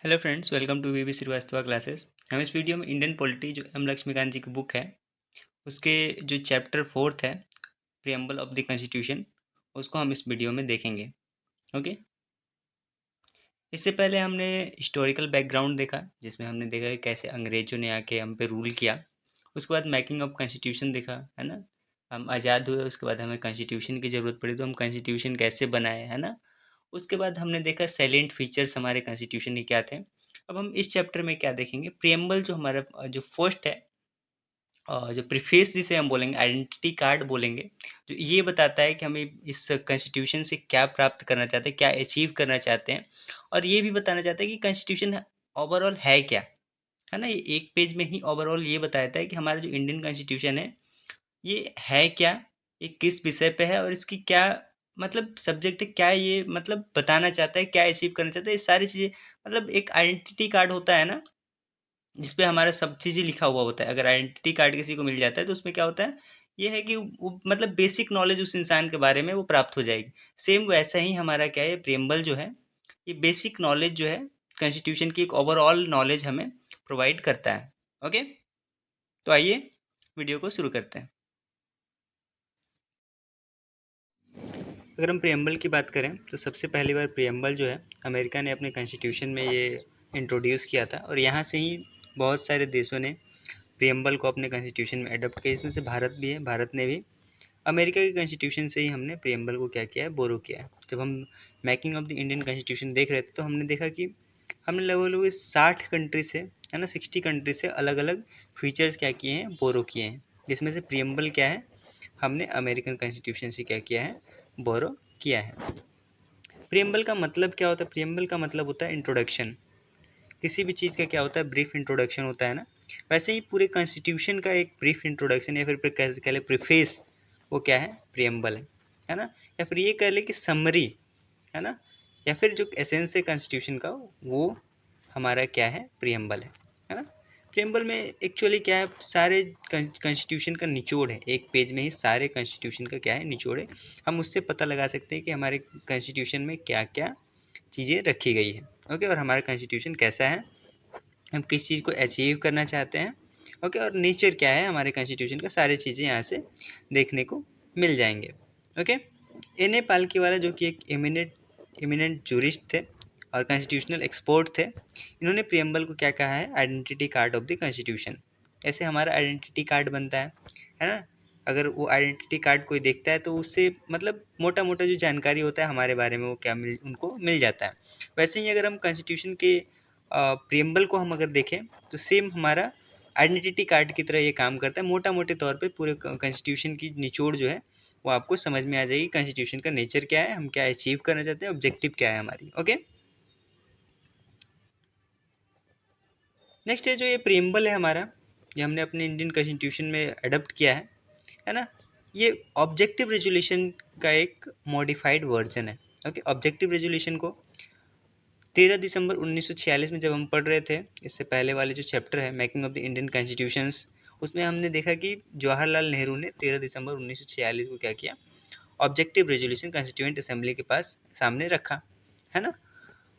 Hello friends, welcome to VV Srivastava classes. हम इस video में इंडियन पॉलिटी जो एम लक्ष्मीकांत जी की बुक है उसके जो चैप्टर 4 है प्रियम्बल ऑफ द कॉन्स्टिट्यूशन उसको हम इस वीडियो में देखेंगे। ओके, इससे पहले हमने हिस्टोरिकल बैकग्राउंड देखा जिसमें हमने देखा कि कैसे अंग्रेजों ने आके हम पे रूल किया। उसके बाद मेकिंग ऑफ कॉन्स्टिट्यूशन देखा, है ना। हम आज़ाद हुए, उसके बाद हमें कॉन्स्टिट्यूशन की ज़रूरत पड़ी तो हम कॉन्स्टिट्यूशन कैसे बनाए, है ना। उसके बाद हमने देखा सैलेंट फीचर्स हमारे कॉन्स्टिट्यूशन के क्या थे। अब हम इस चैप्टर में क्या देखेंगे, प्रियम्बल जो हमारा जो फर्स्ट है, जो प्रीफेस जिसे हम बोलेंगे, आइडेंटिटी कार्ड बोलेंगे, जो ये बताता है कि हमें इस कॉन्स्टिट्यूशन से क्या प्राप्त करना चाहते हैं, क्या अचीव करना चाहते हैं। और ये भी बताना चाहते हैं कि कॉन्स्टिट्यूशन ओवरऑल है क्या, है ना। ये एक पेज में ही ओवरऑल ये बताता है कि हमारा जो इंडियन कॉन्स्टिट्यूशन ये है क्या, ये किस विषय पे है और इसकी क्या मतलब सब्जेक्ट है, क्या ये मतलब बताना चाहता है, क्या अचीव करना चाहता है, ये सारी चीज़ें। मतलब एक आइडेंटिटी कार्ड होता है ना, जिसपे हमारा सब चीज़ें लिखा हुआ होता है। अगर आइडेंटिटी कार्ड किसी को मिल जाता है तो उसमें क्या होता है, ये है कि वो मतलब बेसिक नॉलेज उस इंसान के बारे में वो प्राप्त हो जाएगी। सेम वैसा ही हमारा क्या है, प्रियम्बल जो है ये बेसिक नॉलेज जो है कॉन्स्टिट्यूशन की एक ओवरऑल नॉलेज हमें प्रोवाइड करता है। ओके, तो आइए वीडियो को शुरू करते हैं। अगर हम प्रियम्बल की बात करें तो सबसे पहली बार प्रियम्बल जो है अमेरिका ने अपने कॉन्स्टिट्यूशन में ये इंट्रोड्यूस किया था और यहाँ से ही बहुत सारे देशों ने प्रियम्बल को अपने कॉन्स्टिट्यूशन में अडॉप्ट किया। इसमें से भारत भी है, भारत ने भी अमेरिका के कॉन्स्टिट्यूशन से ही हमने प्रियम्बल को क्या किया है, बोरो किया है। जब हम making of the Indian constitution देख रहे थे तो हमने देखा कि हमने लगभग लगभग 60 कंट्री से, है ना, 60 कंट्री से अलग अलग फीचर्स क्या किए हैं, बोरो किए हैं। जिसमें से प्रियम्बल क्या है, हमने अमेरिकन कॉन्स्टिट्यूशन से क्या किया है, बोरो किया है। प्रियम्बल का मतलब क्या होता है, प्रियम्बल का मतलब होता है इंट्रोडक्शन। किसी भी चीज़ का क्या होता है, ब्रीफ इंट्रोडक्शन होता है ना। वैसे ही पूरे कॉन्स्टिट्यूशन का एक ब्रीफ इंट्रोडक्शन या फिर कैसे कह लें प्रीफेस, वो क्या है, प्रियम्बल है ना। या फिर ये कह लें कि समरी, है ना, या फिर जो एसेंस है कॉन्स्टिट्यूशन का वो हमारा क्या है, प्रियम्बल है ना। प्रियम्बल में एक्चुअली क्या है, सारे कॉन्स्टिट्यूशन का निचोड़ है। एक पेज में ही सारे कॉन्स्टिट्यूशन का क्या है, निचोड़ है। हम उससे पता लगा सकते हैं कि हमारे कॉन्स्टिट्यूशन में क्या क्या चीज़ें रखी गई है। ओके, और हमारा कॉन्स्टिट्यूशन कैसा है, हम किस चीज़ को अचीव करना चाहते हैं। ओके, और नेचर क्या है हमारे कॉन्स्टिट्यूशन का, सारी चीज़ें यहाँ से देखने को मिल जाएंगे। ओके, एन ए पालकीवाला जो कि एक एमिनेंट जूरिस्ट थे और कॉन्स्टिट्यूशनल एक्सपर्ट थे, इन्होंने प्रियम्बल को क्या कहा है, identity card of the constitution. ऐसे हमारा आइडेंटिटी कार्ड बनता है ना। अगर वो आइडेंटिटी कार्ड कोई देखता है तो उससे मतलब मोटा मोटा जो जानकारी होता है हमारे बारे में वो क्या उनको मिल जाता है। वैसे ही अगर हम कॉन्स्टिट्यूशन के प्रियम्बल को हम अगर देखें तो सेम हमारा आइडेंटिटी कार्ड की तरह ये काम करता है। मोटा मोटे तौर पे पूरे कॉन्स्टिट्यूशन की निचोड़ जो है वो आपको समझ में आ जाएगी। कॉन्स्टिट्यूशन का नेचर क्या है, हम क्या अचीव करना चाहते हैं, ऑब्जेक्टिव क्या है हमारी। ओके, नेक्स्ट है जो ये प्रियम्बल है हमारा, ये हमने अपने इंडियन कॉन्स्टिट्यूशन में अडॉप्ट किया है ना। ये ऑब्जेक्टिव रेजोल्यूशन का एक मॉडिफाइड वर्जन है। ओके, ऑब्जेक्टिव रेजोल्यूशन को 13 दिसंबर 1946 में जब हम पढ़ रहे थे, इससे पहले वाले जो चैप्टर है making of the Indian constitutions, उसमें हमने देखा कि जवाहरलाल नेहरू ने 13 दिसंबर 1946 को क्या किया, ऑब्जेक्टिव रेजोल्यूशन कॉन्स्टिट्यूएंट असेंबली के पास सामने रखा, है ना।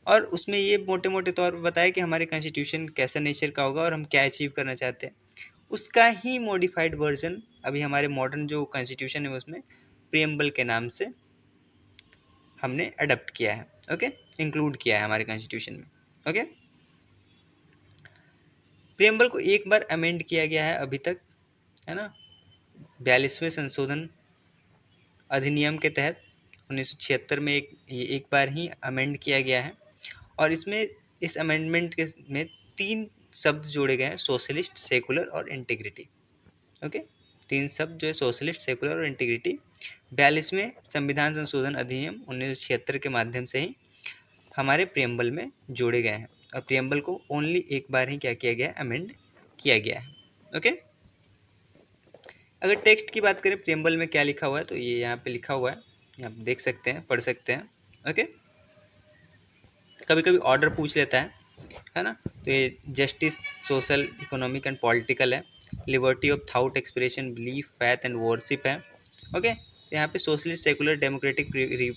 और उसमें ये मोटे मोटे तौर पर बताया कि हमारे कॉन्स्टिट्यूशन कैसा नेचर का होगा और हम क्या अचीव करना चाहते हैं। उसका ही मॉडिफाइड वर्जन अभी हमारे मॉडर्न जो कॉन्स्टिट्यूशन है उसमें प्रियम्बल के नाम से हमने अडॉप्ट किया है। ओके, इंक्लूड किया है हमारे कॉन्स्टिट्यूशन में। ओके, प्रियम्बल को एक बार अमेंड किया गया है अभी तक, है ना, 42वें संशोधन अधिनियम के तहत 1976 में एक बार ही अमेंड किया गया है। और इसमें इस अमेंडमेंट के में 3 शब्द जोड़े गए हैं, सोशलिस्ट, सेकुलर और इंटीग्रिटी। ओके, 3 शब्द जो है सोशलिस्ट, सेकुलर और इंटीग्रिटी 42वें संविधान संशोधन अधिनियम 1976 के माध्यम से ही हमारे प्रियम्बल में जोड़े गए हैं। और प्रियम्बल को ओनली एक बार ही क्या किया गया है, अमेंड किया गया है। ओके, अगर टेक्स्ट की बात करें प्रियम्बल में क्या लिखा हुआ है तो ये यहाँ पे लिखा हुआ है, आप देख सकते हैं, पढ़ सकते हैं। ओके, कभी कभी ऑर्डर पूछ लेता है ना। तो ये justice, social, economic and political है। Liberty of thought expression, belief, faith and worship है। ओके, यहाँ पे सोशलिस्ट, सेकुलर, डेमोक्रेटिक,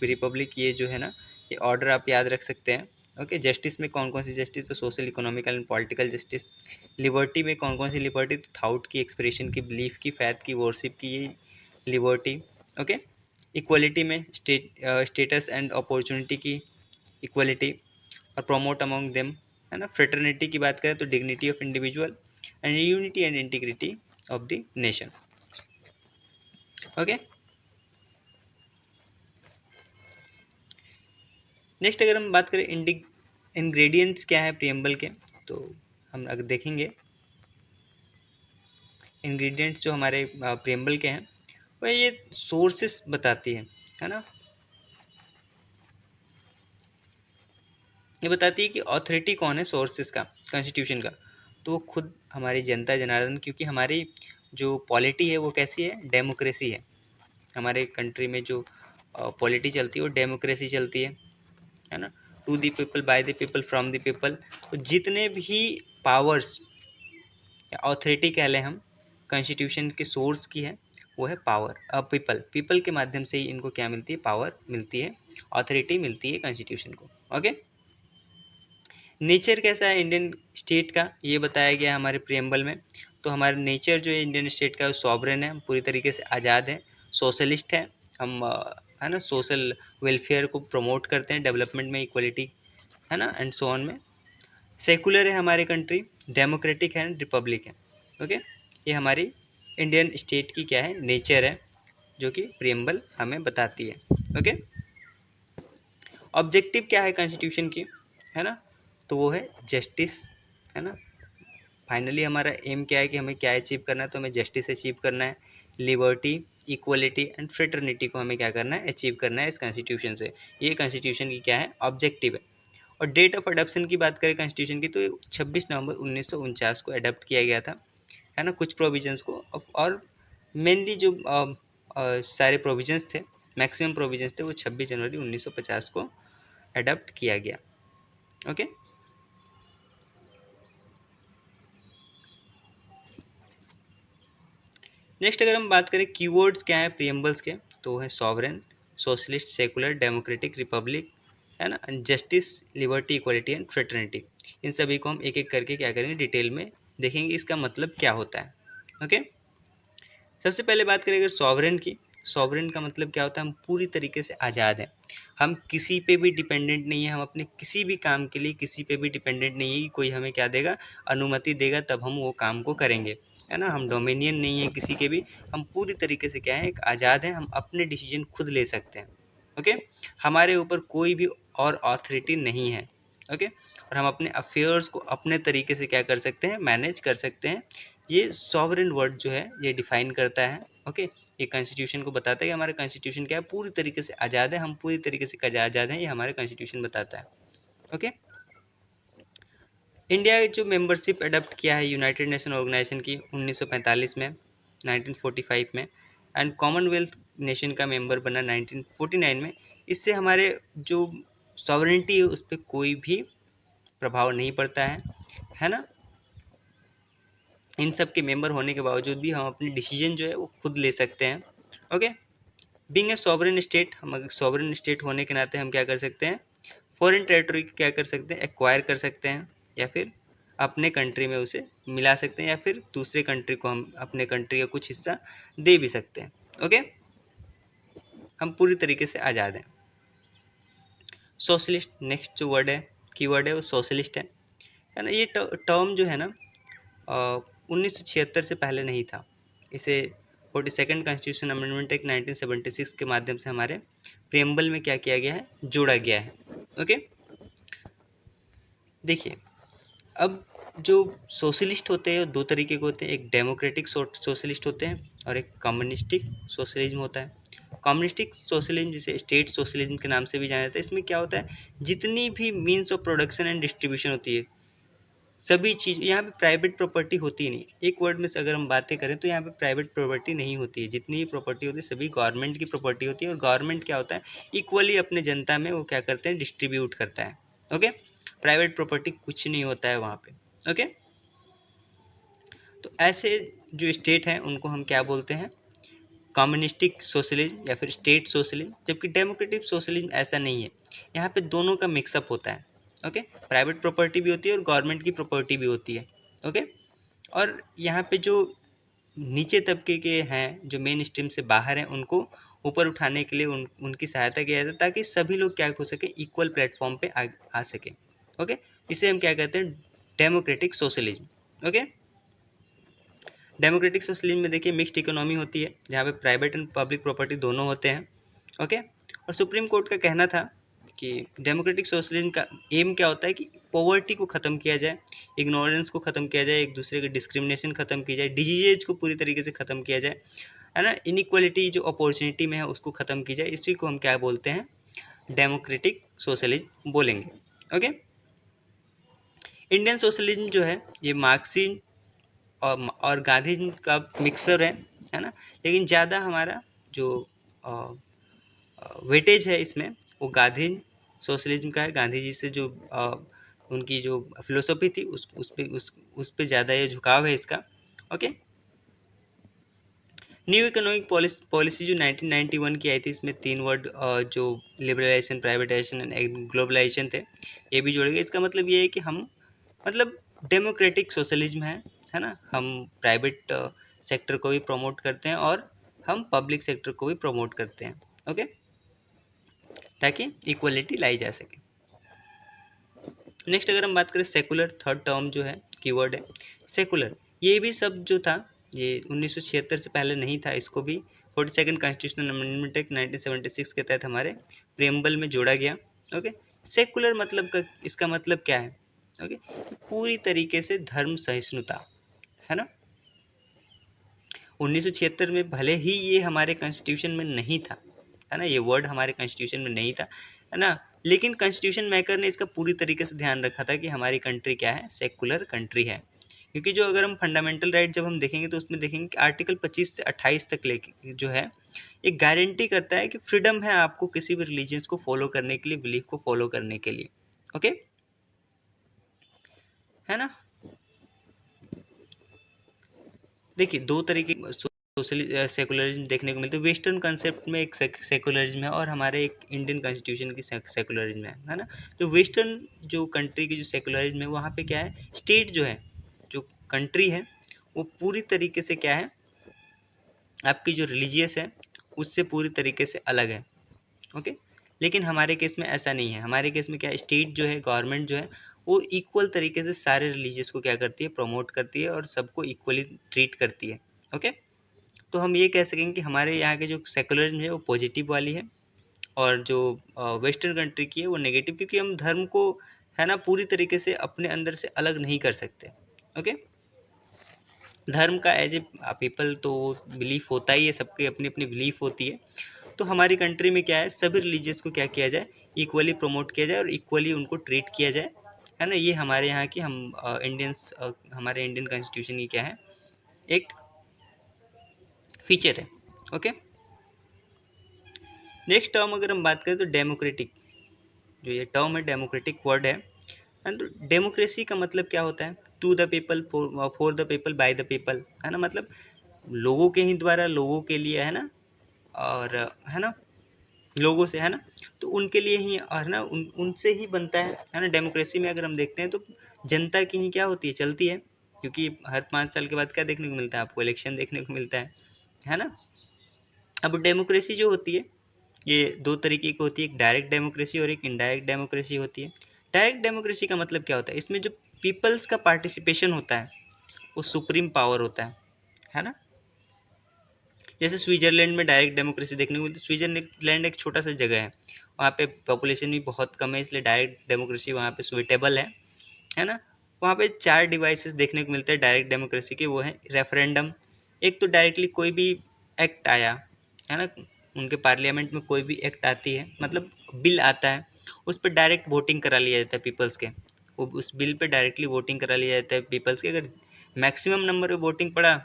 रिपब्लिक, ये जो है ना, ये ऑर्डर आप याद रख सकते हैं। ओके, जस्टिस में कौन कौन सी जस्टिस, तो social, economical and political justice. Liberty में कौन कौन सी लिबर्टी, तो थाउट की, एक्सप्रेशन की, बिलीफ की, फैथ की, वर्शिप की, ये लिबर्टी। ओके, इक्वलिटी में स्टेटस एंड अपॉर्चुनिटी की इक्वलिटी और प्रमोट अमॉन्ग देम, है ना। फ्रेटर्निटी की बात करें तो dignity of individual and unity and integrity of the nation. Okay, next अगर हम बात करें इंग्रेडिएंट्स क्या है प्रियम्बल के, तो हम अगर देखेंगे इंग्रेडिएंट्स जो हमारे प्रियम्बल के हैं वह ये सोर्सेस बताती है ना। ये बताती है कि ऑथोरिटी कौन है सोर्सेस का, कॉन्स्टिट्यूशन का, तो वो खुद हमारी जनता जनार्दन, क्योंकि हमारी जो पॉलिटी है वो कैसी है, डेमोक्रेसी है। हमारे कंट्री में जो पॉलिटी चलती है वो डेमोक्रेसी चलती है ना। To the people, by the people, from the people. तो जितने भी पावर्स या ऑथोरिटी कह लें हम, कॉन्स्टिट्यूशन के सोर्स की है, वो है पावर। पीपल, पीपल के माध्यम से ही इनको क्या मिलती है, पावर मिलती है, ऑथोरिटी मिलती है कॉन्स्टिट्यूशन को। ओके, नेचर कैसा है इंडियन स्टेट का, ये बताया गया है हमारे प्रियम्बल में। तो हमारा नेचर जो है इंडियन स्टेट का, वो सॉवरेन है, पूरी तरीके से आज़ाद है, सोशलिस्ट है। हम है ना, सोशल वेलफेयर को प्रमोट करते हैं, डेवलपमेंट में इक्वलिटी, है ना, एंड सो ऑन में। सेकुलर है हमारी कंट्री, डेमोक्रेटिक है, रिपब्लिक है। ओके, ये हमारी इंडियन स्टेट की क्या है, नेचर है, जो कि प्रियम्बल हमें बताती है। ओके, ऑब्जेक्टिव क्या है कॉन्स्टिट्यूशन की, है ना, तो वो है जस्टिस, है ना। फाइनली हमारा एम क्या है कि हमें क्या अचीव करना है, तो हमें जस्टिस अचीव करना है, लिबर्टी, इक्वलिटी एंड फ्रेटर्निटी को हमें क्या करना है, अचीव करना है इस कॉन्स्टिट्यूशन से। ये कॉन्स्टिट्यूशन की क्या है, ऑब्जेक्टिव है। और डेट ऑफ अडॉप्शन की बात करें कॉन्स्टिट्यूशन की, तो 26 नवंबर 1949 को अडॉप्ट किया गया था, है ना, कुछ प्रोविजंस को। और मेनली जो सारे प्रोविजंस थे, मैक्सिमम प्रोविजंस थे, वो 26 जनवरी 1950 को अडॉप्ट किया गया। ओके, नेक्स्ट अगर हम बात करें कीवर्ड्स क्या है प्रियम्बल्स के, तो है sovereign, socialist, secular, democratic, republic, है ना, justice, liberty, equality and fraternity. इन सभी को हम एक एक करके क्या करेंगे, डिटेल में देखेंगे इसका मतलब क्या होता है। ओके, सबसे पहले बात करें अगर सॉवरेन की, सॉवरेन का मतलब क्या होता है, हम पूरी तरीके से आज़ाद हैं, हम किसी पे भी डिपेंडेंट नहीं है, हम अपने किसी भी काम के लिए किसी पे भी डिपेंडेंट नहीं है कि कोई हमें क्या देगा, अनुमति देगा तब हम वो काम को करेंगे, है ना। हम डोमिनियन नहीं है किसी के भी, हम पूरी तरीके से क्या है, एक आज़ाद हैं, हम अपने डिसीजन खुद ले सकते हैं। ओके, हमारे ऊपर कोई भी और अथॉरिटी नहीं है। ओके, और हम अपने अफेयर्स को अपने तरीके से क्या कर सकते हैं, मैनेज कर सकते हैं। ये सॉवरेन वर्ड जो है ये डिफाइन करता है। ओके, ये कॉन्स्टिट्यूशन को बताता है कि हमारा कॉन्स्टिट्यूशन क्या है, पूरी तरीके से आज़ाद है, हम पूरी तरीके से आज़ाद हैं, ये हमारे कॉन्स्टिट्यूशन बताता है। ओके, इंडिया जो मेंबरशिप अडॉप्ट किया है यूनाइटेड नेशन ऑर्गेनाइजेशन की 1945 में, 1945 में, एंड कॉमनवेल्थ नेशन का मेंबर बना 1949 में। इससे हमारे जो सॉवरेनिटी है उस पर कोई भी प्रभाव नहीं पड़ता है ना। इन सब के मेंबर होने के बावजूद भी हम अपनी डिसीजन जो है वो खुद ले सकते हैं। Okay, being a sovereign state, हम अगर सॉवरेन स्टेट होने के नाते हम क्या कर सकते हैं, फॉरेन टेरिटरी को क्या कर सकते हैं, एक्वायर कर सकते हैं, या फिर अपने कंट्री में उसे मिला सकते हैं, या फिर दूसरे कंट्री को हम अपने कंट्री का कुछ हिस्सा दे भी सकते हैं। ओके, हम पूरी तरीके से आज़ाद हैं। सोशलिस्ट नेक्स्ट जो वर्ड है, कीवर्ड है, वो सोशलिस्ट है ना। ये टर्म जो है ना 1976 से पहले नहीं था, इसे 42nd कॉन्स्टिट्यूशन अमेंडमेंट एक्ट 1976 के माध्यम से हमारे प्रियम्बल में क्या किया गया है, जोड़ा गया है। ओके, देखिए अब जो सोशलिस्ट होते हैं वो दो तरीके के होते हैं, एक डेमोक्रेटिक सोशलिस्ट होते हैं और एक कम्युनिस्टिक सोशलिज्म होता है। कम्युनिस्टिक सोशलिज्म जिसे स्टेट सोशलिज्म के नाम से भी जाना जाता है, इसमें क्या होता है, जितनी भी means of production and distribution होती है, सभी चीज़, यहाँ पे प्राइवेट प्रॉपर्टी होती ही नहीं। एक वर्ड में से अगर हम बातें करें तो यहाँ पे प्राइवेट प्रॉपर्टी नहीं होती है, जितनी भी प्रॉपर्टी होती है सभी गवर्नमेंट की प्रॉपर्टी होती है, और गवर्नमेंट क्या होता है, इक्वली अपने जनता में वो क्या करते हैं, डिस्ट्रीब्यूट करता है। ओके, प्राइवेट प्रॉपर्टी कुछ नहीं होता है वहाँ पे। ओके, तो ऐसे जो स्टेट हैं उनको हम क्या बोलते हैं, कम्युनिस्टिक सोशलिज्म या फिर स्टेट सोशलिज्म। जबकि डेमोक्रेटिक सोशलिज्म ऐसा नहीं है, यहाँ पे दोनों का मिक्सअप होता है। ओके, प्राइवेट प्रॉपर्टी भी होती है और गवर्नमेंट की प्रॉपर्टी भी होती है। ओके, और यहाँ पे जो नीचे तबके के हैं, जो मेन स्ट्रीम से बाहर हैं, उनको ऊपर उठाने के लिए उनकी सहायता किया जाता है, ताकि सभी लोग क्या हो सके, इक्वल प्लेटफॉर्म पे आ सके। ओके, इसे हम क्या कहते हैं, democratic socialism. Okay, democratic socialism में देखिए मिक्स्ड इकोनॉमी होती है, जहाँ पे प्राइवेट एंड पब्लिक प्रॉपर्टी दोनों होते हैं। ओके, और सुप्रीम कोर्ट का कहना था कि डेमोक्रेटिक सोशलिज्म का एम क्या होता है कि पॉवर्टी को ख़त्म किया जाए, इग्नोरेंस को ख़त्म किया जाए, एक दूसरे के डिस्क्रिमिनेशन ख़त्म की जाए, डिजीजेज को पूरी तरीके से ख़त्म किया जाए, है ना, इनइक्वालिटी जो अपॉर्चुनिटी में है उसको ख़त्म की जाए। इसी को हम क्या बोलते हैं, डेमोक्रेटिक सोशलिज्म बोलेंगे। ओके, इंडियन सोशलिज्म जो है ये मार्क्सिज्म और गांधी का मिक्सर है ना, लेकिन ज़्यादा हमारा जो वेटेज है इसमें वो गांधी सोशलिज्म का है। गांधी जी से जो उनकी जो फिलोसफी थी उस पे ज़्यादा ये झुकाव है इसका। ओके, न्यू इकोनॉमिक पॉलिसी जो 1991 की आई थी, इसमें 3 वर्ड जो लिबरलाइजेशन, प्राइवेटाइजेशन एंड ग्लोबलाइजेशन थे, ये भी जोड़े गए। इसका मतलब ये है कि हम मतलब डेमोक्रेटिक सोशलिज्म है ना, हम प्राइवेट सेक्टर को भी प्रमोट करते हैं और हम पब्लिक सेक्टर को भी प्रमोट करते हैं। ओके, ताकि इक्वलिटी लाई जा सके। नेक्स्ट अगर हम बात करें सेकुलर, थर्ड टर्म जो है कीवर्ड है सेकुलर। ये भी शब्द जो था ये 1976 से पहले नहीं था, इसको भी 42nd कॉन्स्टिट्यूशनल अमेंडमेंट एक्ट 1976 के तहत हमारे प्रेम्बल में जोड़ा गया। ओके, सेकुलर मतलब का इसका मतलब क्या है, ओके, पूरी तरीके से धर्म सहिष्णुता, है ना। 1976 में भले ही ये हमारे कॉन्स्टिट्यूशन में नहीं था, है ना, ये वर्ड हमारे कॉन्स्टिट्यूशन में नहीं था, है ना, लेकिन कॉन्स्टिट्यूशन मेकर ने इसका पूरी तरीके से ध्यान रखा था कि हमारी कंट्री क्या है, सेकुलर कंट्री है। क्योंकि जो अगर हम फंडामेंटल राइट जब हम देखेंगे तो उसमें देखेंगे कि आर्टिकल 25 से 28 तक लेके जो है एक गारंटी करता है कि फ्रीडम है आपको किसी भी रिलीजियंस को फॉलो करने के लिए, बिलीफ को फॉलो करने के लिए। ओके, है ना। देखिए दो तरीके सोशल सेकुलरिज्म देखने को मिलते हैं। वेस्टर्न कंसेप्ट में एक सेकुलरिज्म है और हमारे एक इंडियन कॉन्स्टिट्यूशन की सेकुलरिज्म है ना। जो वेस्टर्न जो कंट्री की जो सेकुलरिज्म है, वहाँ पे क्या है, स्टेट जो है, जो कंट्री है, वो पूरी तरीके से क्या है, आपकी जो रिलीजियस है उससे पूरी तरीके से अलग है। ओके, लेकिन हमारे केस में ऐसा नहीं है। हमारे केस में क्या है, स्टेट जो है, गवर्नमेंट जो है, वो इक्वल तरीके से सारे रिलीजियस को क्या करती है, प्रमोट करती है और सबको इक्वली ट्रीट करती है। ओके, तो हम ये कह सकेंगे कि हमारे यहाँ के जो सेकुलरिज्म है वो पॉजिटिव वाली है और जो वेस्टर्न कंट्री की है वो नेगेटिव, क्योंकि हम धर्म को, है ना, पूरी तरीके से अपने अंदर से अलग नहीं कर सकते। ओके, धर्म का एज ए पीपल तो बिलीफ होता ही है, सबकी अपनी अपनी बिलीफ होती है। तो हमारी कंट्री में क्या है, सभी रिलीजियस को क्या किया जाए, इक्वली प्रमोट किया जाए और इक्वली उनको ट्रीट किया जाए, है ना। ये हमारे यहाँ की हम इंडियंस हमारे इंडियन कॉन्स्टिट्यूशन की क्या है, एक फीचर है। ओके, नेक्स्ट टर्म अगर हम बात करें तो डेमोक्रेटिक, जो ये टर्म है डेमोक्रेटिक वर्ड है, एंड डेमोक्रेसी का मतलब क्या होता है, to the people, for the people, by the people, है ना, मतलब लोगों के ही द्वारा, लोगों के लिए, है ना, और है ना, लोगों से, है ना, तो उनके लिए ही, और ना उनसे ही बनता है ना। डेमोक्रेसी में अगर हम देखते हैं तो जनता की ही क्या होती है, चलती है, क्योंकि हर 5 साल के बाद क्या देखने को मिलता है आपको, इलेक्शन देखने को मिलता है ना। अब डेमोक्रेसी जो होती है ये दो तरीके की होती है, एक डायरेक्ट डेमोक्रेसी और एक इनडायरेक्ट डेमोक्रेसी होती है। डायरेक्ट डेमोक्रेसी का मतलब क्या होता है, इसमें जो पीपल्स का पार्टिसिपेशन होता है वो सुप्रीम पावर होता है ना। जैसे स्विट्जरलैंड में डायरेक्ट डेमोक्रेसी देखने को मिलती है। स्विट्जरलैंड एक छोटा सा जगह है, वहाँ पे पॉपुलेशन भी बहुत कम है, इसलिए डायरेक्ट डेमोक्रेसी वहाँ पे सुइटेबल है ना। वहाँ पे 4 डिवाइसेस देखने को मिलते हैं डायरेक्ट डेमोक्रेसी के, वो है रेफरेंडम। एक तो डायरेक्टली कोई भी एक्ट आया, है ना, उनके पार्लियामेंट में कोई भी एक्ट आती है, मतलब बिल आता है, उस पर डायरेक्ट वोटिंग करा लिया जाता है पीपल्स के, वो उस बिल पे डायरेक्टली वोटिंग करा लिया जाता है पीपल्स के। अगर मैक्सिमम नंबर पे वोटिंग पड़ा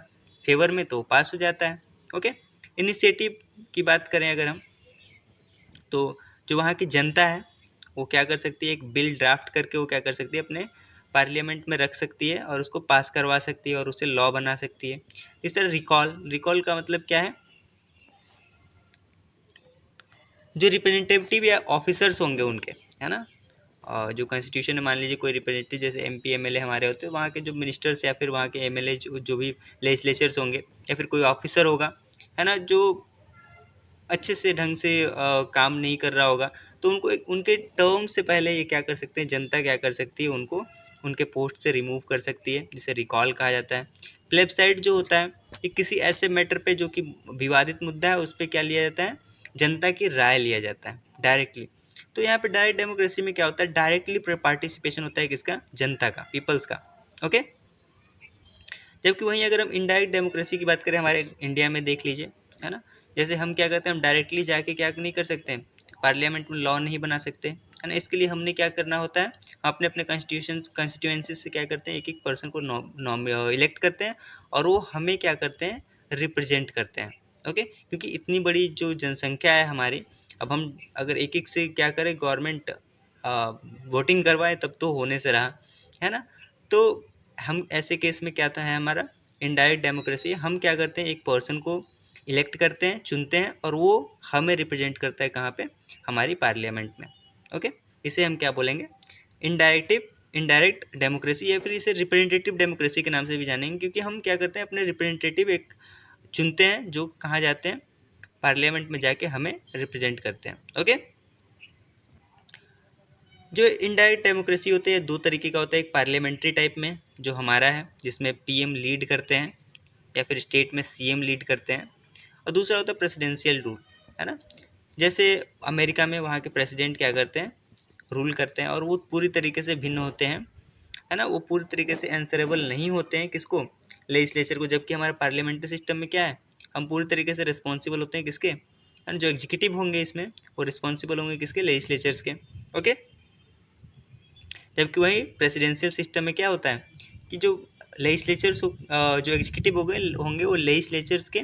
फेवर में तो पास हो जाता है। ओके, इनिशिएटिव की बात करें अगर हम, तो जो वहाँ की जनता है वो क्या कर सकती है, एक बिल ड्राफ्ट करके वो क्या कर सकती है, अपने पार्लियामेंट में रख सकती है और उसको पास करवा सकती है और उसे लॉ बना सकती है। इस तरह रिकॉल का मतलब क्या है, जो रिप्रेजेंटेटिव या ऑफिसर्स होंगे उनके, है ना, जो कॉन्स्टिट्यूशन में मान लीजिए कोई रिप्रेजेंटेटिव जैसे एमपी एमएलए हमारे होते हैं, वहाँ के जो मिनिस्टर्स या फिर वहाँ के एमएलए जो भी लेजिस्लेचर्स होंगे या फिर कोई ऑफिसर होगा, है ना, जो अच्छे से ढंग से काम नहीं कर रहा होगा, तो उनको उनके टर्म से पहले ये क्या कर सकते हैं, जनता क्या कर सकती है, उनको उनके पोस्ट से रिमूव कर सकती है, जिसे रिकॉल कहा जाता है। प्लेबसाइट जो होता है कि किसी ऐसे मैटर पे जो कि विवादित मुद्दा है, उस पर क्या लिया जाता है, जनता की राय लिया जाता है डायरेक्टली। तो यहाँ पे डायरेक्ट डेमोक्रेसी में क्या होता है, डायरेक्टली पार्टिसिपेशन होता है किसका, जनता का, पीपल्स का। ओके, जबकि वहीं अगर हम इनडायरेक्ट डेमोक्रेसी की बात करें हमारे इंडिया में, देख लीजिए, है ना, जैसे हम क्या करते हैं, हम डायरेक्टली जाके क्या नहीं कर सकते हैं, पार्लियामेंट में लॉ नहीं बना सकते, है ना। इसके लिए हमने क्या करना होता है, अपने अपने कंस्टिट्यूएंसी से क्या करते हैं, एक एक पर्सन को इलेक्ट करते हैं, और वो हमें क्या करते हैं, रिप्रेजेंट करते हैं। ओके, क्योंकि इतनी बड़ी जो जनसंख्या है हमारी, अब हम अगर एक एक से क्या करें, गवर्नमेंट वोटिंग करवाए तब तो होने से रहा, है ना। तो हम ऐसे केस में क्या था है हमारा इनडायरेक्ट डेमोक्रेसी, हम क्या करते हैं, एक पर्सन को इलेक्ट करते हैं, चुनते हैं, और वो हमें रिप्रेजेंट करता है कहाँ पे, हमारी पार्लियामेंट में। ओके, इसे हम क्या बोलेंगे, इनडायरेक्ट डेमोक्रेसी, या फिर इसे रिप्रेजेंटेटिव डेमोक्रेसी के नाम से भी जानेंगे, क्योंकि हम क्या करते हैं, अपने रिप्रेजेंटेटिव एक चुनते हैं, जो कहाँ जाते हैं, पार्लियामेंट में जाके हमें रिप्रेजेंट करते हैं। ओके, जो इनडायरेक्ट डेमोक्रेसी होती है दो तरीके का होता है, एक पार्लियामेंट्री टाइप में जो हमारा है, जिसमें पीएम लीड करते हैं या फिर स्टेट में सीएम लीड करते हैं, और दूसरा होता है प्रेसिडेंशियल रूल, है ना। जैसे अमेरिका में वहाँ के प्रेसिडेंट क्या करते हैं, रूल करते हैं, और वो पूरी तरीके से भिन्न होते हैं, है ना, वो पूरी तरीके से आंसरेबल नहीं होते हैं किसको, लेजिस्लेचर को। जबकि हमारे पार्लियामेंट्री सिस्टम में क्या है, हम पूरी तरीके से रिस्पॉन्सिबल होते हैं किसके, है ना, जो एग्जीक्यूटिव होंगे इसमें वो रिस्पॉन्सिबल होंगे किसके, लेजिस्लेचर्स के। ओके, जबकि वही प्रेसिडेंशियल सिस्टम में क्या होता है कि जो लेजिस्लेचर्स जो एग्जीक्यूटिव होंगे वो लेजिस्लेचर्स के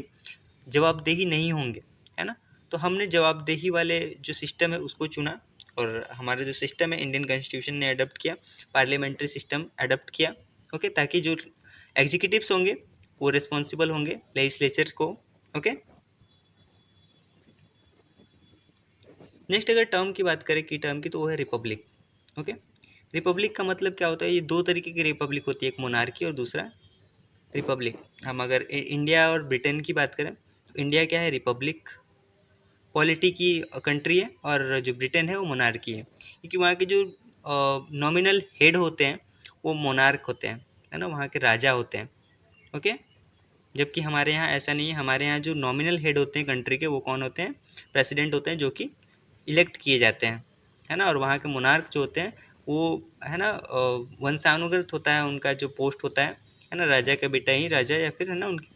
जवाबदेही नहीं होंगे, है ना। तो हमने जवाबदेही वाले जो सिस्टम है उसको चुना, और हमारा जो सिस्टम है इंडियन कॉन्स्टिट्यूशन ने अडॉप्ट किया, पार्लियामेंट्री सिस्टम अडॉप्ट किया। ओके, ताकि जो एग्जीक्यूटिव्स होंगे वो रिस्पॉन्सिबल होंगे लेजिस्लेचर को। ओके, नेक्स्ट अगर टर्म की बात करें की टर्म की, तो वो है रिपब्लिक। ओके, रिपब्लिक का मतलब क्या होता है, ये दो तरीके की रिपब्लिक होती है, एक मोनार्की और दूसरा रिपब्लिक। हम अगर इंडिया और ब्रिटेन की बात करें, तो इंडिया क्या है, रिपब्लिक पॉलिटी की कंट्री है, और जो ब्रिटेन है वो मोनार्की है, क्योंकि वहाँ के जो नॉमिनल हेड होते हैं वो मोनार्क होते हैं, है ना, वहाँ के राजा होते हैं। ओके, जबकि हमारे यहाँ ऐसा नहीं है, हमारे यहाँ जो नॉमिनल हेड होते हैं कंट्री के वो कौन होते हैं, प्रेसिडेंट होते हैं, जो कि इलेक्ट किए जाते हैं, है ना। और वहाँ के मोनार्क जो होते हैं वो, है ना, वंशानुगत होता है उनका जो पोस्ट होता है ना, राजा का बेटा ही राजा, या फिर, है ना, उनकी।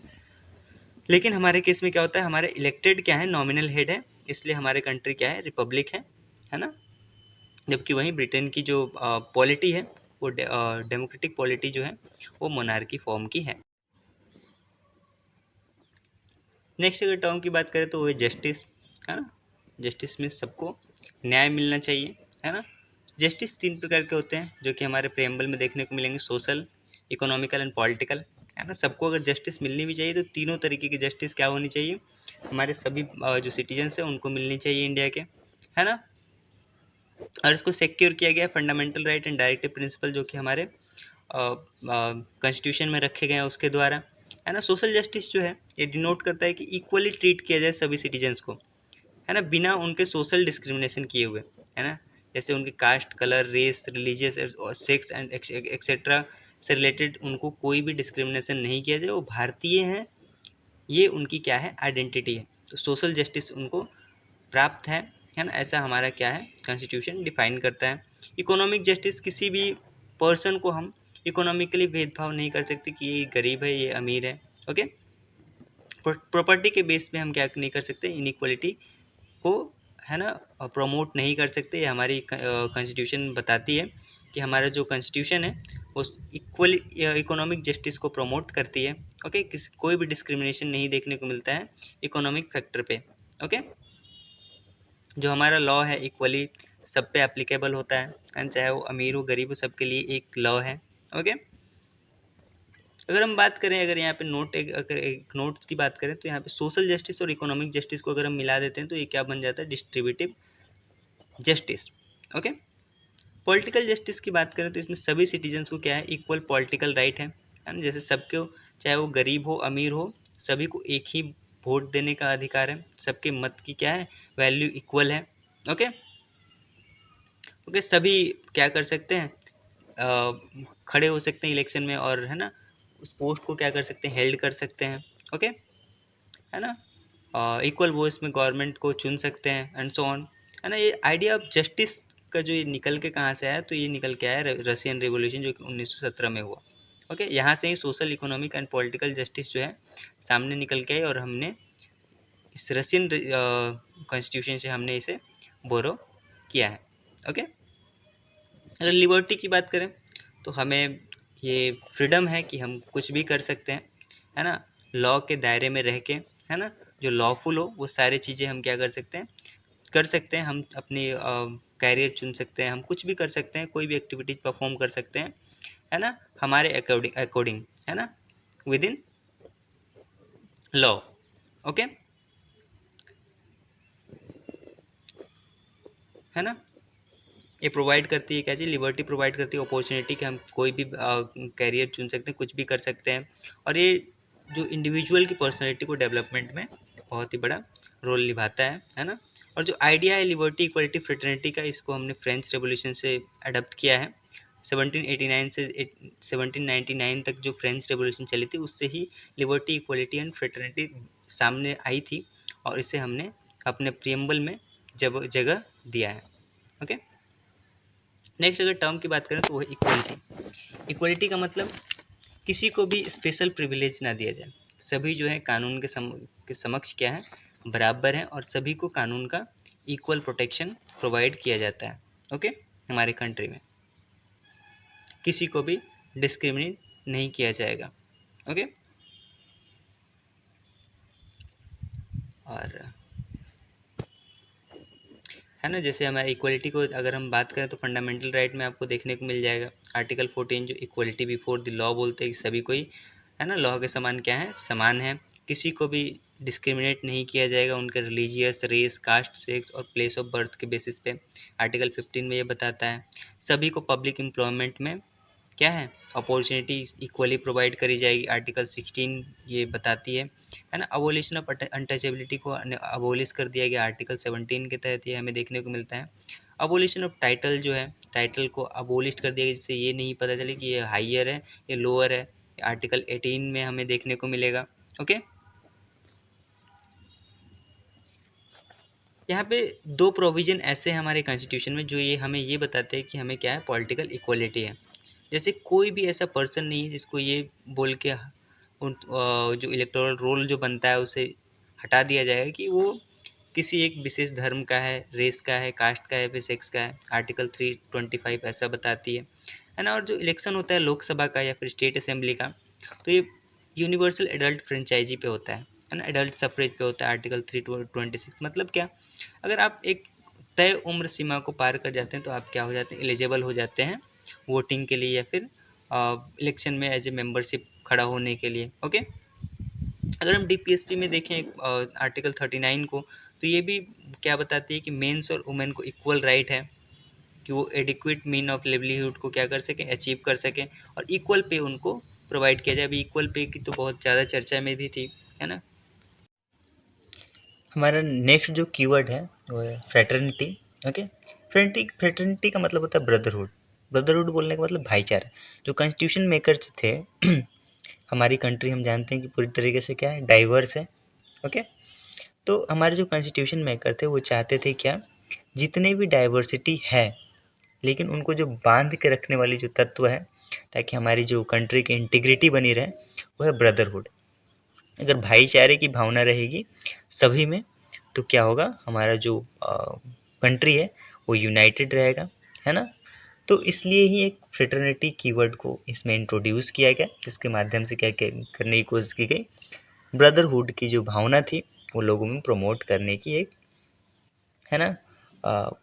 लेकिन हमारे केस में क्या होता है, हमारे इलेक्टेड क्या है, नॉमिनल हेड है, इसलिए हमारे कंट्री क्या है, रिपब्लिक है ना। जबकि वहीं ब्रिटेन की जो पॉलिटी है वो डेमोक्रेटिक पॉलिटी जो है वो मोनार्की फॉर्म की है। नेक्स्ट अगर टर्म की बात करें तो वो है जस्टिस, है ना। जस्टिस में सबको न्याय मिलना चाहिए, है ना। जस्टिस तीन प्रकार के होते हैं जो कि हमारे प्रेम्बल में देखने को मिलेंगे, सोशल, इकोनॉमिकल एंड पॉलिटिकल, है ना। सबको अगर जस्टिस मिलनी भी चाहिए तो तीनों तरीके की जस्टिस क्या होनी चाहिए, हमारे सभी जो सिटीजन्स हैं उनको मिलनी चाहिए इंडिया के, है ना। और इसको सिक्योर किया गया है fundamental right and directive principle, जो कि हमारे कॉन्स्टिट्यूशन में रखे गए हैं उसके द्वारा, है ना। सोशल जस्टिस जो है ये डिनोट करता है कि इक्वली ट्रीट किया जाए सभी सिटीजन्स को, है ना, बिना उनके सोशल डिस्क्रिमिनेशन किए हुए, है ना। जैसे उनके caste, colour, race, religious, sex and etcetera से रिलेटेड उनको कोई भी डिस्क्रिमिनेशन नहीं किया जाए, वो भारतीय हैं, ये उनकी क्या है, आइडेंटिटी है। तो सोशल जस्टिस उनको प्राप्त है ना, ऐसा हमारा क्या है, कॉन्स्टिट्यूशन डिफाइन करता है। इकोनॉमिक जस्टिस, किसी भी पर्सन को हम इकोनॉमिकली भेदभाव नहीं कर सकते कि ये गरीब है, ये अमीर है। ओके, प्रॉपर्टी के बेस पे हम क्या नहीं कर सकते, इनइक्वालिटी को, है ना, प्रमोट नहीं कर सकते। ये हमारी कॉन्स्टिट्यूशन बताती है कि हमारा जो कॉन्स्टिट्यूशन है वो इक्वल इकोनॉमिक जस्टिस को प्रमोट करती है। ओके, कोई भी डिस्क्रिमिनेशन नहीं देखने को मिलता है इकोनॉमिक फैक्टर पे। ओके, जो हमारा लॉ है इक्वली सब पे एप्लीकेबल होता है, एंड चाहे वो अमीर हो गरीब हो सबके लिए एक लॉ है। ओके, अगर हम बात करें, अगर यहाँ पे अगर एक नोट्स की बात करें, तो यहाँ पे सोशल जस्टिस और इकोनॉमिक जस्टिस को अगर हम मिला देते हैं तो ये क्या बन जाता है, distributive justice. Okay, political justice की बात करें तो इसमें सभी सिटीजन्स को क्या है, इक्वल पॉलिटिकल राइट है ना। जैसे सबको, चाहे वो गरीब हो अमीर हो, सभी को एक ही वोट देने का अधिकार है, सबके मत की क्या है, वैल्यू इक्वल है। ओके ओके, सभी क्या कर सकते हैं, खड़े हो सकते हैं इलेक्शन में, और है ना उस पोस्ट को क्या कर सकते हैं, हेल्ड कर सकते हैं। ओके, है ना, इक्वल वॉइस में गवर्नमेंट को चुन सकते हैं एंड सो ऑन, है ना। ये आइडिया ऑफ जस्टिस का जो ये निकल के कहाँ से आया, तो ये निकल के आया रशियन रिवॉल्यूशन जो कि 1917 में हुआ। ओके, यहाँ से ही social, economic and political justice जो है सामने निकल के आई, और हमने इस रशियन कॉन्स्टिट्यूशन से हमने इसे बोरो किया है। ओके, अगर लिबर्टी की बात करें तो हमें ये फ्रीडम है कि हम कुछ भी कर सकते हैं, है ना, लॉ के दायरे में रह के, है ना, जो लॉफुल हो वो सारी चीज़ें हम क्या कर सकते हैं, हम अपनी कैरियर चुन सकते हैं, हम कुछ भी कर सकते हैं, कोई भी एक्टिविटीज परफॉर्म कर सकते हैं, है ना, हमारे अकॉर्डिंग अकॉर्डिंग, है ना, विद इन लॉ। ओके, है ना, ये प्रोवाइड करती है क्या चीज़, लिबर्टी प्रोवाइड करती है अपॉर्चुनिटी कि हम कोई भी कैरियर चुन सकते हैं, कुछ भी कर सकते हैं, और ये जो इंडिविजुअल की पर्सनैलिटी को डेवलपमेंट में बहुत ही बड़ा रोल निभाता है ना। और जो आइडिया है लिबर्टी, इक्वलिटी, फ्रेटर्निटी का, इसको हमने फ्रेंच रेवोल्यूशन से अडॉप्ट किया है। 1789 से 1799 तक जो फ्रेंच रेवोल्यूशन चली थी, उससे ही लिबर्टी, इक्वलिटी एंड फ्रेटर्निटी सामने आई थी, और इसे हमने अपने प्रियम्बल में जगह दिया है। ओके, नेक्स्ट अगर टर्म की बात करें तो वो है इक्वलिटी। इक्वलिटी का मतलब किसी को भी स्पेशल प्रिविलेज ना दिया जाए, सभी जो है कानून के समक्ष क्या है, बराबर हैं, और सभी को कानून का इक्वल प्रोटेक्शन प्रोवाइड किया जाता है। ओके, हमारे कंट्री में किसी को भी डिस्क्रिमिनेट नहीं किया जाएगा। ओके, और है ना, जैसे हमारे इक्वलिटी को अगर हम बात करें तो फंडामेंटल राइट में आपको देखने को मिल जाएगा आर्टिकल 14, जो इक्वलिटी बिफोर द लॉ बोलते हैं कि सभी कोई, है ना, लॉ के समान क्या है, समान है, किसी को भी डिस्क्रिमिनेट नहीं किया जाएगा उनके रिलीजियस, रेस, कास्ट, सेक्स और प्लेस ऑफ बर्थ के बेसिस पे। आर्टिकल 15 में ये बताता है। सभी को पब्लिक एम्प्लॉयमेंट में क्या है, अपॉर्चुनिटी इक्वली प्रोवाइड करी जाएगी, आर्टिकल 16 ये बताती है ना। अबोलिशन ऑफ अनटचेबिलिटी को अबोलिश कर दिया गया आर्टिकल 17 के तहत, ये हमें देखने को मिलता है। अबोलिशन ऑफ टाइटल जो है, टाइटल को अबोलिश कर दिया गया, जिससे ये नहीं पता चले कि ये हाइयर है, ये लोअर है, आर्टिकल 18 में हमें देखने को मिलेगा। ओके, यहाँ पे दो प्रोविज़न ऐसे हैं हमारे कॉन्स्टिट्यूशन में जो ये हमें ये बताते हैं कि हमें क्या है, पॉलिटिकल इक्वलिटी है। जैसे कोई भी ऐसा पर्सन नहीं है जिसको ये बोल के जो इलेक्टोरल रोल जो बनता है उसे हटा दिया जाएगा कि वो किसी एक विशेष धर्म का है, रेस का है, कास्ट का है, फिर सेक्स का है। आर्टिकल 325 ऐसा बताती है ना। और जो इलेक्शन होता है लोकसभा का या फिर स्टेट असेंबली का, तो ये यूनिवर्सल एडल्ट फ्रेंचाइजी पे होता है ना, एडल्ट सफरेज पे होता है। आर्टिकल 326 मतलब क्या, अगर आप एक तय उम्र सीमा को पार कर जाते हैं तो आप क्या हो जाते हैं, एलिजिबल हो जाते हैं वोटिंग के लिए या फिर इलेक्शन में एज ए मेंबरशिप खड़ा होने के लिए। ओके, अगर हम डीपीएसपी में देखें आर्टिकल 39 को, तो ये भी क्या बताती है कि मेंस और वुमेन को इक्वल राइट है कि वो एडिक्वेट मीन ऑफ लिवलीहुड को क्या कर सकें, अचीव कर सकें, और इक्वल पे उनको प्रोवाइड किया जाए। अभी इक्वल पे की तो बहुत ज़्यादा चर्चा में भी थी, है ना। हमारा नेक्स्ट जो कीवर्ड है वो है फ्रेटर्निटी। ओके, फ्रेटर्निटी का मतलब होता है ब्रदरहुड। ब्रदरहुड बोलने का मतलब भाईचारा। जो कॉन्स्टिट्यूशन मेकर्स थे हमारी कंट्री हम जानते हैं कि पूरी तरीके से क्या है, डाइवर्स है। ओके, तो हमारे जो कॉन्स्टिट्यूशन मेकर थे वो चाहते थे क्या, जितने भी डाइवर्सिटी है लेकिन उनको जो बांध के रखने वाली जो तत्व है, ताकि हमारी जो कंट्री की इंटीग्रिटी बनी रहे, वो है ब्रदरहुड। अगर भाईचारे की भावना रहेगी सभी में तो क्या होगा, हमारा जो कंट्री है वो यूनाइटेड रहेगा, है ना। तो इसलिए ही एक फ्रेटर्निटी कीवर्ड को इसमें इंट्रोड्यूस किया गया, जिसके माध्यम से क्या करने की कोशिश की गई, ब्रदरहुड की जो भावना थी वो लोगों में प्रमोट करने की एक, है ना,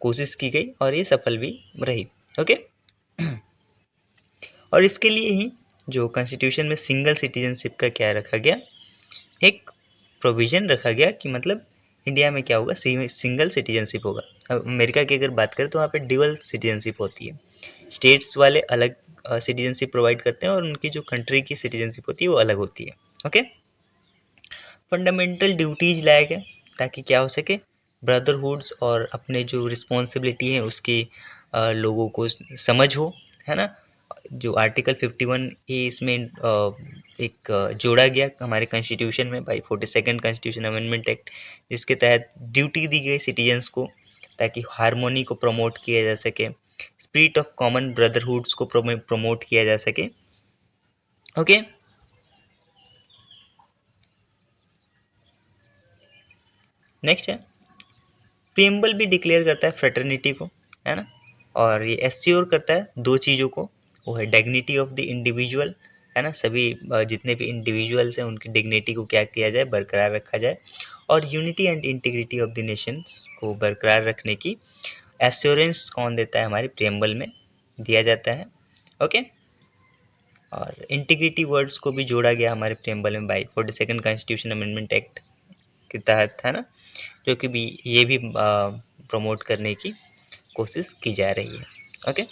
कोशिश की गई, और ये सफल भी रही। ओके, और इसके लिए ही जो कॉन्स्टिट्यूशन में सिंगल सिटीजनशिप का क्या रखा गया, एक प्रोविज़न रखा गया कि मतलब इंडिया में क्या होगा, सिंगल सिटीजनशिप होगा। अब अमेरिका की अगर बात करें तो वहाँ पे ड्यूअल सिटीजनशिप होती है, स्टेट्स वाले अलग सिटीजनशिप प्रोवाइड करते हैं और उनकी जो कंट्री की सिटीजनशिप होती है वो अलग होती है। ओके, फंडामेंटल ड्यूटीज लाया गया ताकि क्या हो सके, ब्रदरहुड्स और अपने जो रिस्पॉन्सिबिलिटी है उसकी लोगों को समझ हो, है ना। जो आर्टिकल 51A इसमें एक जोड़ा गया हमारे कॉन्स्टिट्यूशन में by 42nd constitution amendment act, जिसके तहत ड्यूटी दी गई सिटीजन्स को ताकि हारमोनी को प्रमोट किया जा सके, स्पिरिट ऑफ कॉमन ब्रदरहुड्स को प्रमोट किया जा सके। ओके, नेक्स्ट है प्रीएम्बल भी डिक्लेयर करता है फ्रेटर्निटी को, है ना, और ये एश्योर करता है दो चीज़ों को, वो है डिग्निटी ऑफ द इंडिविजुअल, है ना, सभी जितने भी इंडिविजुअल्स हैं उनकी डिग्निटी को क्या किया जाए, बरकरार रखा जाए, और unity and integrity of the Nations को बरकरार रखने की एश्योरेंस कौन देता है, हमारे प्रीएम्बल में दिया जाता है। ओके, और इंटीग्रिटी वर्ड्स को भी जोड़ा गया हमारे प्रीएम्बल में by 42nd constitution amendment act के तहत, है ना, जो कि भी ये भी प्रमोट करने की कोशिश की जा रही है। ओके,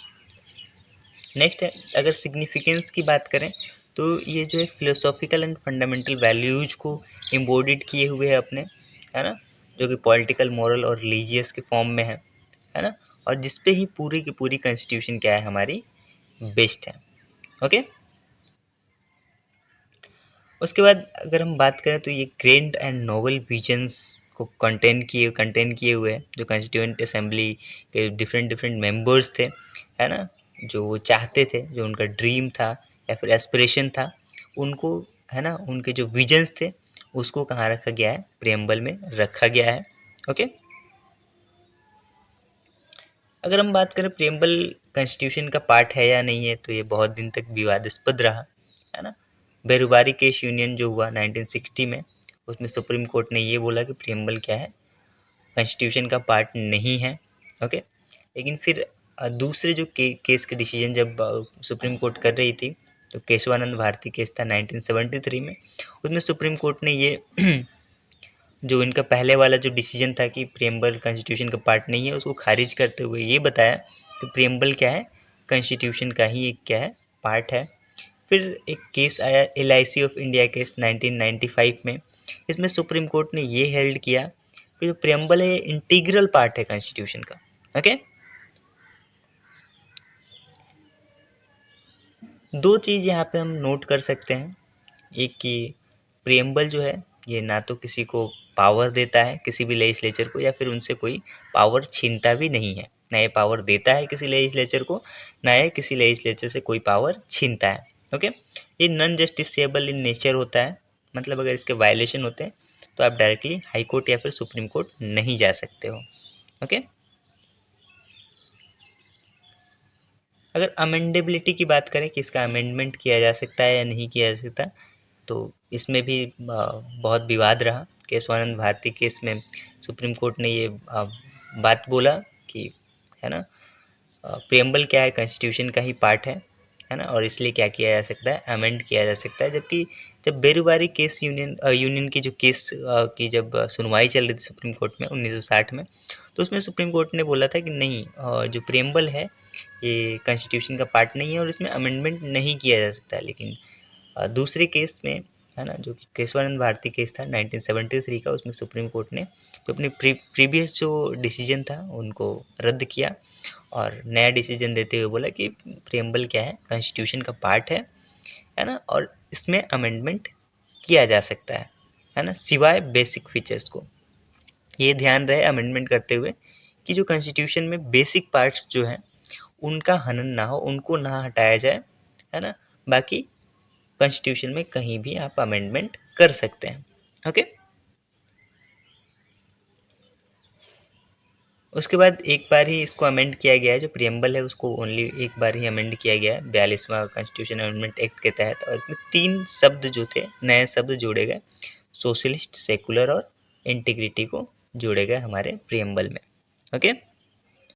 नेक्स्ट है अगर सिग्निफिकेंस की बात करें तो ये जो है फिलोसॉफिकल एंड फंडामेंटल वैल्यूज को एम्बोडिड किए हुए है अपने, है ना, जो कि पॉलिटिकल, मॉरल और रिलीजियस के फॉर्म में है ना, और जिस पे ही पूरी की पूरी कॉन्स्टिट्यूशन क्या है हमारी बेस्ड है। ओके, उसके बाद अगर हम बात करें तो ये ग्रैंड एंड नोवेल विजन्स को कंटेन किए हुए हैं, जो कॉन्स्टिट्यूएंट असेंबली के डिफरेंट डिफरेंट मेंबर्स थे, है ना, जो वो चाहते थे, जो उनका ड्रीम था या फिर एस्पिरेशन था, उनको, है ना, उनके जो विजन्स थे उसको कहाँ रखा गया है, प्रीएम्बल में रखा गया है। ओके, अगर हम बात करें प्रीएम्बल कॉन्स्टिट्यूशन का पार्ट है या नहीं है तो ये बहुत दिन तक विवादास्पद रहा, है ना। बेरुबारी केस यूनियन जो हुआ 1960 में, उसमें सुप्रीम कोर्ट ने ये बोला कि प्रीएम्बल क्या है, कॉन्स्टिट्यूशन का पार्ट नहीं है। ओके, लेकिन फिर दूसरे जो केस के डिसीजन जब सुप्रीम कोर्ट कर रही थी, तो केशवानंद भारती केस था 1973 में, उसमें सुप्रीम कोर्ट ने ये जो इनका पहले वाला जो डिसीजन था कि प्रीएम्बल कॉन्स्टिट्यूशन का पार्ट नहीं है, उसको खारिज करते हुए ये बताया कि प्रीएम्बल क्या है, कॉन्स्टिट्यूशन का ही एक क्या है, पार्ट है। फिर एक केस आया LIC ऑफ इंडिया केस 1995 में, इसमें सुप्रीम कोर्ट ने ये हेल्ड किया कि जो प्रीएम्बल है इंटीग्रल पार्ट है कॉन्स्टिट्यूशन का। ओके, दो चीज़ यहाँ पे हम नोट कर सकते हैं, एक कि प्रीएम्बल जो है ये ना तो किसी को पावर देता है, किसी भी लेजिस्लेचर को, या फिर उनसे कोई पावर छीनता भी नहीं है, ना ये पावर देता है किसी लेजिस्लेचर को, ना ये किसी लेजिस्लेचर से कोई पावर छीनता है। ओके, ये नॉन जस्टिसेबल इन नेचर होता है, मतलब अगर इसके वायलेशन होते हैं तो आप डायरेक्टली हाई कोर्ट या फिर सुप्रीम कोर्ट नहीं जा सकते हो। ओके, अगर अमेंडेबिलिटी की बात करें कि इसका अमेंडमेंट किया जा सकता है या नहीं किया जा सकता, तो इसमें भी बहुत विवाद रहा। केशवानंद भारती केस में सुप्रीम कोर्ट ने ये बात बोला कि, है ना, प्रीएम्बल क्या है, कॉन्स्टिट्यूशन का ही पार्ट है ना, और इसलिए क्या किया जा सकता है, अमेंड किया जा सकता है। जबकि जब बेरुबारी केस यूनियन की जो केस की जब सुनवाई चल रही थी सुप्रीम कोर्ट में 1960 में, तो उसमें सुप्रीम कोर्ट ने बोला था कि नहीं, जो प्रीएम्बल है ये कॉन्स्टिट्यूशन का पार्ट नहीं है और इसमें अमेंडमेंट नहीं किया जा सकता। लेकिन दूसरे केस में, है ना, जो कि केशवानंद भारती केस था 1973 का, उसमें सुप्रीम कोर्ट ने जो अपने प्रीवियस जो डिसीजन था उनको रद्द किया और नया डिसीजन देते हुए बोला कि प्रीएम्बल क्या है, कॉन्स्टिट्यूशन का पार्ट है ना, और इसमें अमेंडमेंट किया जा सकता है ना, सिवाय बेसिक फीचर्स को। ये ध्यान रहे अमेंडमेंट करते हुए कि जो कॉन्स्टिट्यूशन में बेसिक पार्ट्स जो हैं उनका हनन ना हो, उनको ना हटाया जाए, है ना, बाकी कॉन्स्टिट्यूशन में कहीं भी आप अमेंडमेंट कर सकते हैं। ओके, उसके बाद एक बार ही इसको अमेंड किया गया है, जो प्रीएम्बल है उसको ओनली एक बार ही अमेंड किया गया है 42वां कॉन्स्टिट्यूशन अमेंडमेंट एक्ट के तहत, और इसमें 3 शब्द जो थे, नए शब्द जोड़े गए, सोशलिस्ट, सेकुलर और इंटीग्रिटी को जोड़े गए हमारे प्रीएम्बल में। ओके,